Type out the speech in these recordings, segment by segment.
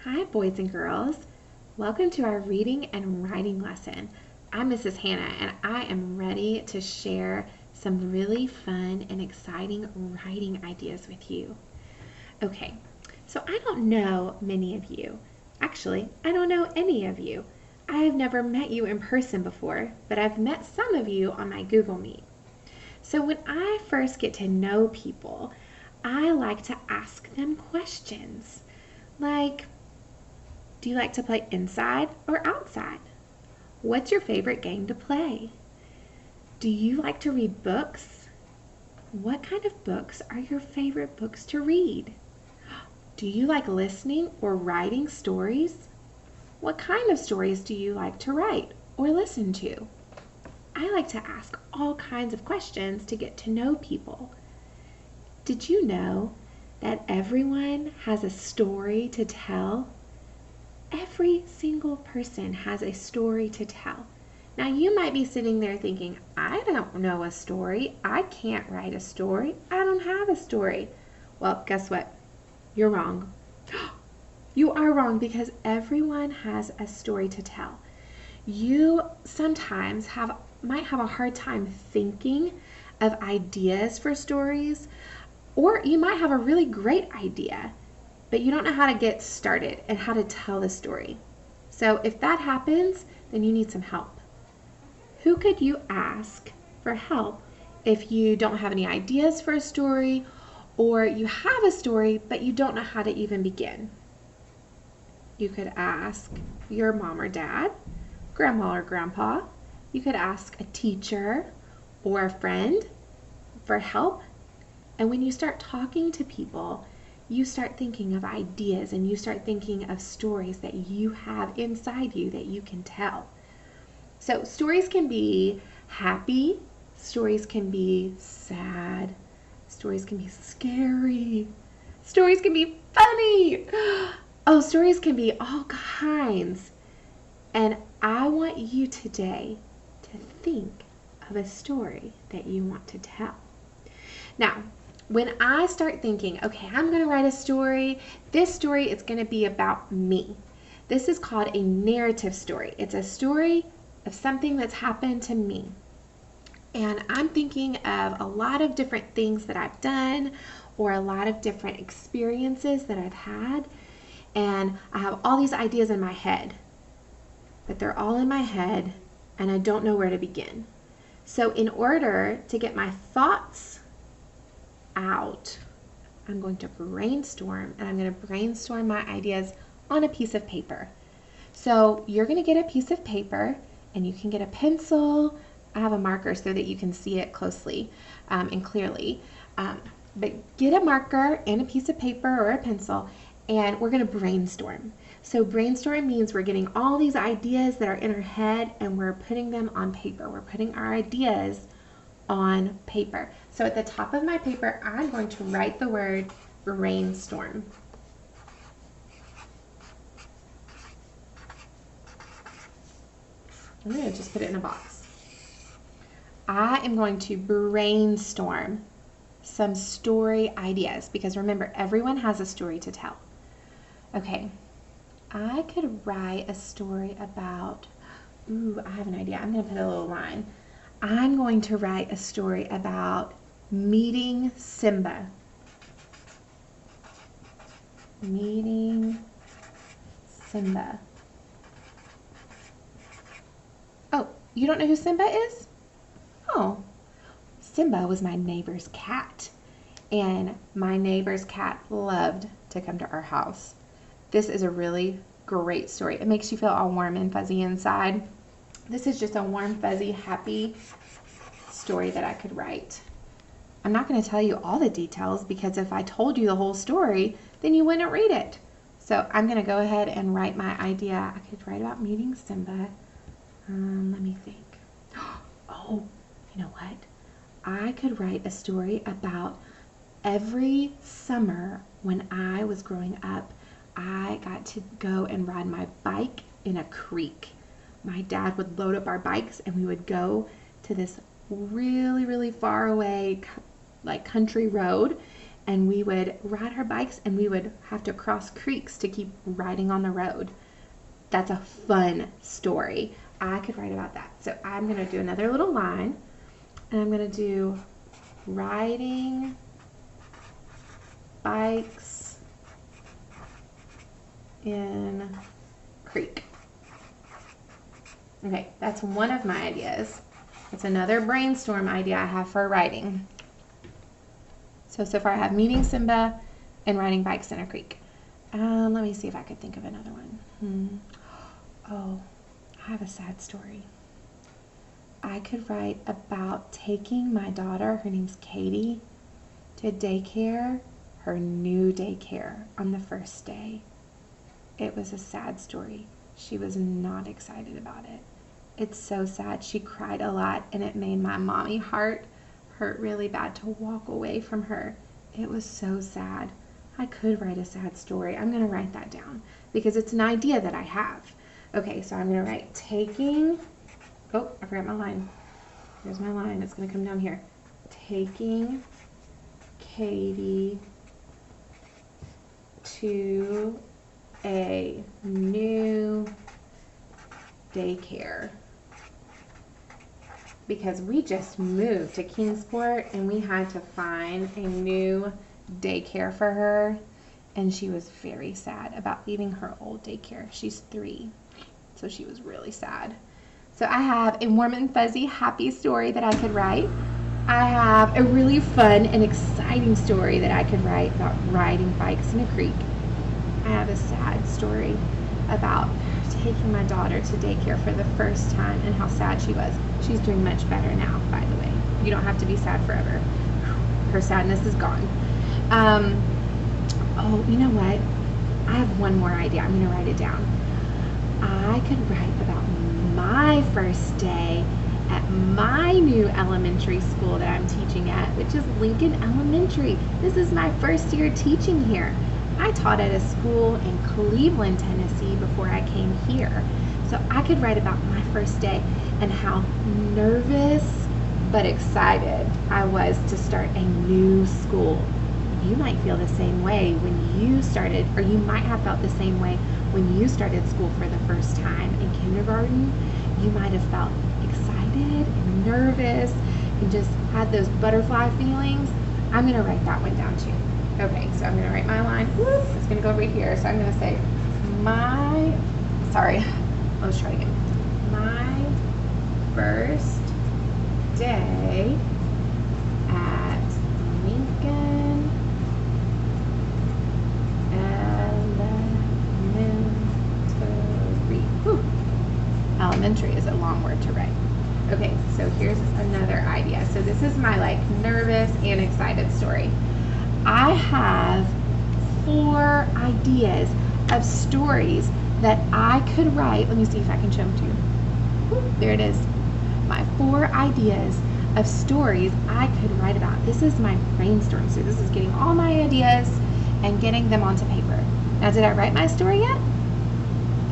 Hi, boys and girls. Welcome to our reading and writing lesson. I'm Mrs. Hannah, and I am ready to share some really fun and exciting writing ideas with you. Okay, so I don't know many of you. Actually, I don't know any of you. I have never met you in person before, but I've met some of you on my Google Meet. So when I first get to know people, I like to ask them questions like, do you like to play inside or outside? What's your favorite game to play? Do you like to read books? What kind of books are your favorite books to read? Do you like listening or writing stories? What kind of stories do you like to write or listen to? I like to ask all kinds of questions to get to know people. Did you know that everyone has a story to tell? Every single person has a story to tell. Now you might be sitting there thinking, I don't know a story. I can't write a story. I don't have a story. Well, guess what? You're wrong. You are wrong because everyone has a story to tell. You sometimes might have a hard time thinking of ideas for stories, or you might have a really great idea, but you don't know how to get started and how to tell the story. So if that happens, then you need some help. Who could you ask for help if you don't have any ideas for a story, or you have a story but you don't know how to even begin? You could ask your mom or dad, grandma or grandpa. You could ask a teacher or a friend for help. And when you start talking to people, you start thinking of ideas and you start thinking of stories that you have inside you that you can tell. So stories can be happy, stories can be sad, stories can be scary, stories can be funny. Oh, stories can be all kinds. And I want you today to think of a story that you want to tell. Now, when I start thinking, okay, I'm going to write a story, this story is going to be about me. This is called a narrative story. It's a story of something that's happened to me. And I'm thinking of a lot of different things that I've done or a lot of different experiences that I've had. And I have all these ideas in my head, but they're all in my head and I don't know where to begin. So in order to get my thoughts out, I'm going to brainstorm, and I'm going to brainstorm my ideas on a piece of paper. So you're going to get a piece of paper and you can get a pencil. I have a marker so that you can see it closely and clearly. But get a marker and a piece of paper or a pencil, and we're going to brainstorm. So brainstorm means we're getting all these ideas that are in our head and we're putting them on paper. We're putting our ideas on paper. So at the top of my paper, I'm going to write the word brainstorm. I'm going to just put it in a box. I am going to brainstorm some story ideas because remember, everyone has a story to tell. Okay, I could write a story about, I have an idea. I'm going to put a little line. I'm going to write a story about meeting Simba. Meeting Simba. Oh, you don't know who Simba is? Oh, Simba was my neighbor's cat, and my neighbor's cat loved to come to our house. This is a really great story. It makes you feel all warm and fuzzy inside. This is just a warm, fuzzy, happy story that I could write. I'm not going to tell you all the details because if I told you the whole story, then you wouldn't read it. So I'm going to go ahead and write my idea. I could write about meeting Simba. Let me think. Oh, you know what? I could write a story about every summer when I was growing up, I got to go and ride my bike in a creek. My dad would load up our bikes and we would go to this really, really far away like country road, and we would ride our bikes, and we would have to cross creeks to keep riding on the road. That's a fun story. I could write about that. So I'm going to do another little line, and I'm going to do riding bikes in creek. Okay, that's one of my ideas. It's another brainstorm idea I have for writing. So far I have meeting Simba and riding bikes in a creek. Let me see if I could think of another one. Oh, I have a sad story. I could write about taking my daughter, her name's Katie, to daycare, her new daycare, on the first day. It was a sad story. She was not excited about it. It's so sad. She cried a lot, and it made my mommy heart hurt really bad to walk away from her. It was so sad. I could write a sad story. I'm going to write that down because it's an idea that I have. Okay, so I'm going to write taking, oh, I forgot my line. Here's my line. It's going to come down here. Taking Katie to a new daycare, because we just moved to Kingsport and we had to find a new daycare for her, and she was very sad about leaving her old daycare. She's 3, so she was really sad. So I have a warm and fuzzy happy story that I could write. I have a really fun and exciting story that I could write about riding bikes in a creek. I have a sad story about taking my daughter to daycare for the first time and how sad she was. She's doing much better now, by the way. You don't have to be sad forever. Her sadness is gone. Oh, you know what? I have one more idea. I'm going to write it down. I could write about my first day at my new elementary school that I'm teaching at, which is Lincoln Elementary. This is my first year teaching here. I taught at a school in Cleveland, Tennessee before I came here. So I could write about my first day and how nervous but excited I was to start a new school. You might feel the same way when you started, or you might have felt the same way when you started school for the first time in kindergarten. You might have felt excited and nervous and just had those butterfly feelings. I'm going to write that one down too. Okay, so I'm going to write my line. It's going to go right here. So I'm going to say let's try again. My first day at Lincoln Elementary is a long word to write. Okay, so here's another idea. So this is my nervous and excited story. I have 4 ideas of stories that I could write. Let me see if I can show them to you. There it is. My 4 ideas of stories I could write about. This is my brainstorm. So this is getting all my ideas and getting them onto paper. Now, did I write my story yet?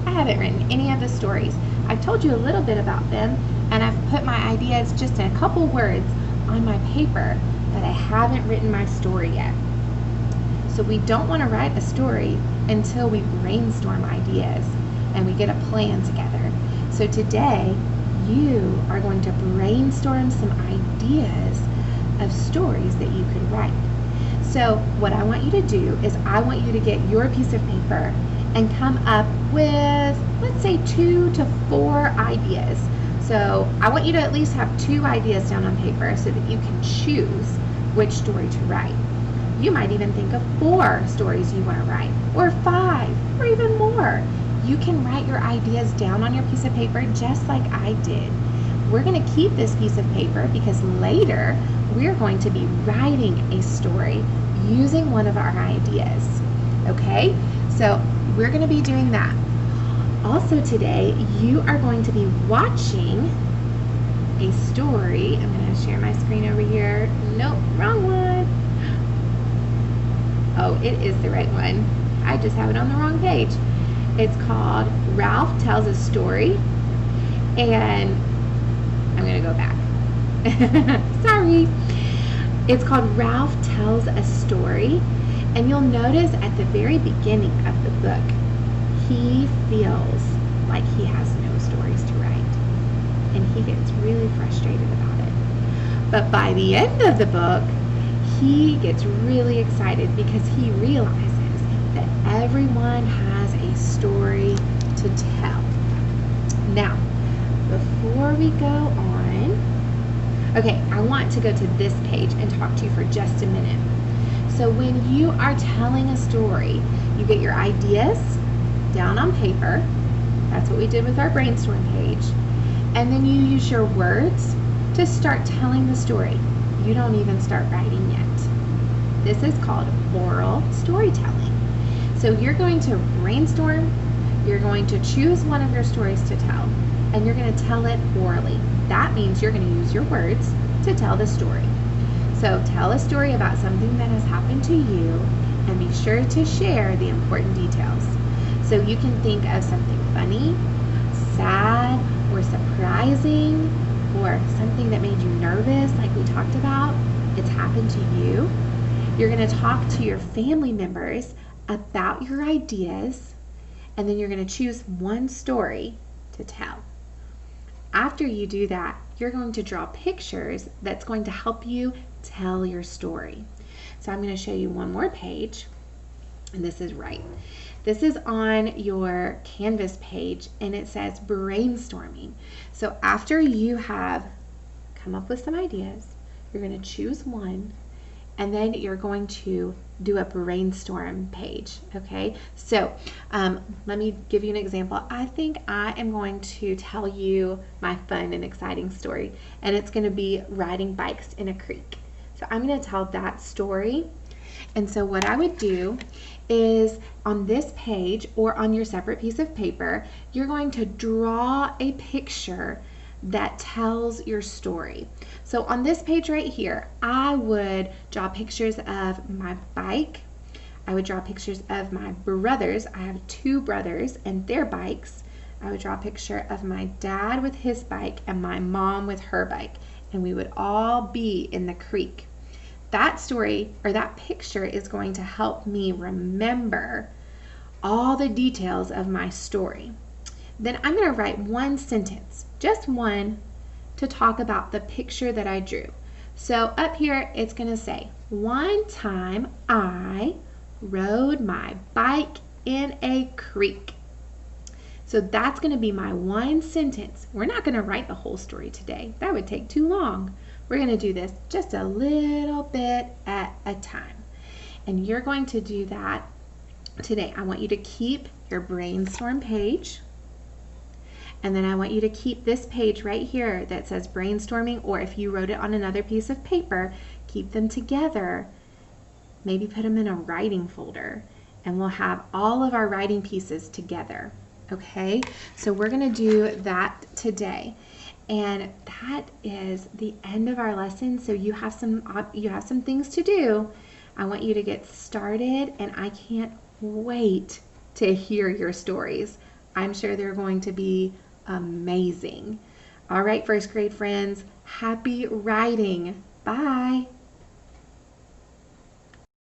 I haven't written any of the stories. I've told you a little bit about them, and I've put my ideas just in a couple words on my paper, but I haven't written my story yet. So we don't want to write a story until we brainstorm ideas and we get a plan together. So today, you are going to brainstorm some ideas of stories that you could write. So what I want you to do is I want you to get your piece of paper and come up with, let's say, 2 to 4 ideas. So I want you to at least have 2 ideas down on paper so that you can choose which story to write. You might even think of 4 stories you want to write, or 5, or even more. You can write your ideas down on your piece of paper just like I did. We're going to keep this piece of paper because later we're going to be writing a story using one of our ideas. Okay? So we're going to be doing that. Also today, you are going to be watching a story. I'm going to share my screen over here. Nope, wrong one. Oh, it is the right one. I just have it on the wrong page. It's called Ralph Tells a Story. And I'm going to go back. Sorry. It's called Ralph Tells a Story, and you'll notice at the very beginning of the book, he feels like he has no stories to write, and he gets really frustrated about it. But by the end of the book, he gets really excited because he realizes that everyone has a story to tell. Now, before we go on, okay, I want to go to this page and talk to you for just a minute. So when you are telling a story, you get your ideas down on paper. That's what we did with our brainstorm page. And then you use your words to start telling the story. You don't even start writing yet. This is called oral storytelling. So you're going to brainstorm, you're going to choose one of your stories to tell, and you're going to tell it orally. That means you're going to use your words to tell the story. So tell a story about something that has happened to you, and be sure to share the important details. So you can think of something funny, sad, or surprising, or something that made you nervous, like we talked about. It's happened to you. You're going to talk to your family members about your ideas, and then you're going to choose one story to tell. After you do that, you're going to draw pictures that's going to help you tell your story. So I'm going to show you one more page, and this is right. This is on your Canvas page, and it says brainstorming. So after you have come up with some ideas, you're going to choose one, and then you're going to do a brainstorm page, okay? So let me give you an example. I think I am going to tell you my fun and exciting story, and it's going to be riding bikes in a creek. So I'm going to tell that story. And so what I would do is on this page or on your separate piece of paper, you're going to draw a picture that tells your story. So on this page right here, I would draw pictures of my bike. I would draw pictures of my brothers. I have 2 brothers and their bikes. I would draw a picture of my dad with his bike and my mom with her bike, and we would all be in the creek. That story or that picture is going to help me remember all the details of my story. Then I'm going to write one sentence, just one, to talk about the picture that I drew. So up here it's going to say, one time I rode my bike in a creek. So that's going to be my one sentence. We're not going to write the whole story today. That would take too long. We're going to do this just a little bit at a time. And you're going to do that today. I want you to keep your brainstorm page. And then I want you to keep this page right here that says brainstorming, or if you wrote it on another piece of paper, keep them together. Maybe put them in a writing folder, and we'll have all of our writing pieces together. Okay, so we're going to do that today. And that is the end of our lesson. So you have some things to do. I want you to get started, and I can't wait to hear your stories. I'm sure they're going to be amazing. All right, first grade friends, happy writing. Bye.